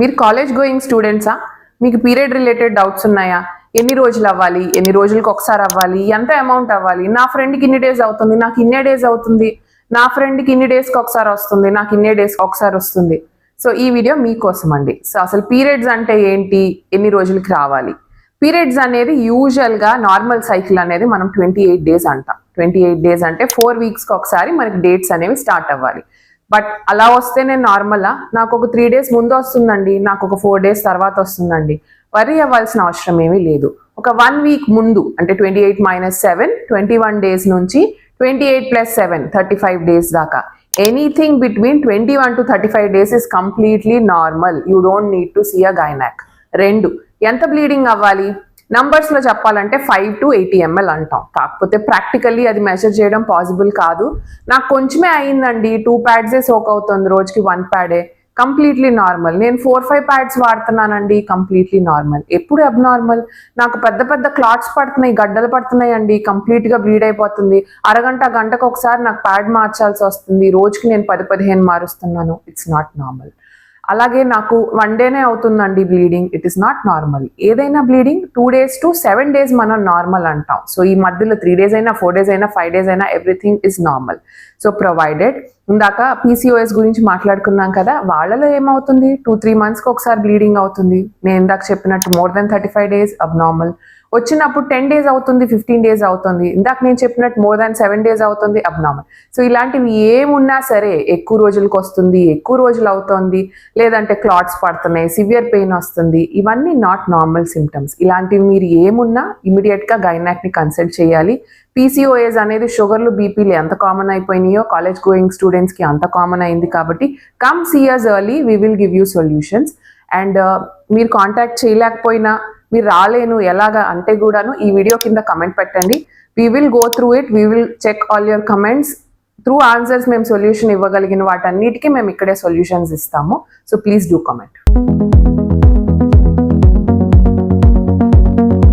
మీరు college going స్టూడెంట్సా? మీకు period related doubts ఉన్నాయా? ఎన్ని రోజులు అవ్వాలి, ఎన్ని రోజులకు ఒకసారి అవ్వాలి, ఎంత అమౌంట్ అవ్వాలి, నా ఫ్రెండ్కి ఇన్ని డేస్ అవుతుంది, నాకు ఇన్నే డేస్ అవుతుంది, నా ఫ్రెండ్కి ఇన్ని డేస్కి ఒకసారి వస్తుంది, నాకు ఇన్నే డేస్కి ఒకసారి వస్తుంది. సో ఈ వీడియో మీకోసం అండి. సో అసలు పీరియడ్స్ అంటే ఏంటి, ఎన్ని రోజులకి రావాలి? పీరియడ్స్ అనేది యూజువల్గా నార్మల్ సైకిల్ అనేది మనం 28 డేస్ అంటాం. 28 డేస్ అంటే 4 వీక్స్కి ఒకసారి మనకి డేట్స్ అనేవి స్టార్ట్ అవ్వాలి. బట్ అలా వస్తే నేను నార్మలా, నాకు ఒక 3 డేస్ ముందు వస్తుందండి, నాకు ఒక 4 డేస్ తర్వాత వస్తుందండి, వరీ అవ్వాల్సిన అవసరం ఏమీ లేదు. ఒక 1 వీక్ ముందు అంటే 28 - 7 21 డేస్ నుంచి 28 + 7 35 డేస్ దాకా anything between 21 to 35 days is completely normal. You don't need to see a gynaec. 2, ఎంత బ్లీడింగ్ అవ్వాలి? నంబర్స్ లో చెప్పాలంటే 5 to 80 ml అంటాం. కాకపోతే ప్రాక్టికల్లీ అది మెజర్ చేయడం పాసిబుల్ కాదు. నాకు కొంచెమే అయిందండి, 2 ప్యాడ్సే సోక్ అవుతుంది, రోజుకి 1 ప్యాడే, కంప్లీట్లీ నార్మల్. నేను 4-5 ప్యాడ్స్ వాడుతున్నానండి, కంప్లీట్లీ నార్మల్. ఎప్పుడు అబ్నార్మల్? నాకు పెద్ద పెద్ద క్లాట్స్ పడుతున్నాయి, గడ్డలు పడుతున్నాయి అండి, కంప్లీట్ గా బ్లీడ్ అయిపోతుంది, గంటకు ఒకసారి నాకు ప్యాడ్ మార్చాల్సి వస్తుంది, రోజుకి నేను 10-15 మారుస్తున్నాను. It's not normal. అలాగే నాకు 1 డేనే అవుతుందండి bleeding, it is not normal. ఏదైనా బ్లీడింగ్ 2 days to 7 days మనం నార్మల్ అంటాం. సో ఈ మధ్యలో 3 days అయినా, 4 days అయినా, 5 days అయినా everything is normal. So provided ఇందాక PCOS గురించి మాట్లాడుకున్నాం కదా, వాళ్ళలో ఏమవుతుంది, 2-3 monthsకి ఒకసారి బ్లీడింగ్ అవుతుంది. నేను ఇందాక చెప్పినట్టు more than 35 days అబ్నార్మల్. వచ్చినప్పుడు 10 days అవుతుంది, 15 days అవుతుంది. ఇందాక నేను చెప్పినట్టు more than 7 days అవుతుంది, అబ్నార్మల్. సో ఇలాంటివి ఏమున్నా సరే ఎక్కువ రోజులకు వస్తుంది, ఎక్కువ రోజులు అవుతుంది, లేదంటే క్లాట్స్ పడుతున్నాయి, సివియర్ పెయిన్ వస్తుంది, ఇవన్నీ నాట్ నార్మల్ సిమ్టమ్స్. ఇలాంటివి మీరు ఏమున్నా ఇమీడియట్గా గైనాక్ని కన్సల్ట్ చేయాలి. PCOS అనేది షుగర్లు, బీపీలు ఎంత కామన్ అయిపోయినాయో కాలేజ్ గోయింగ్ స్టూడెంట్స్కి అంత కామన్ అయింది. కాబట్టి come see us early, we will give you solutions. And మీరు కాంటాక్ట్ చేయలేకపోయినా, మీరు రాలేను ఎలాగా అంటే కూడాను ఈ వీడియో కింద కమెంట్ పెట్టండి. We will go through it, we will check all your comments. Through answers మేము సొల్యూషన్ ఇవ్వగలిగిన వాటన్నిటికీ మేము ఇక్కడే సొల్యూషన్స్ ఇస్తాము. So please do comment.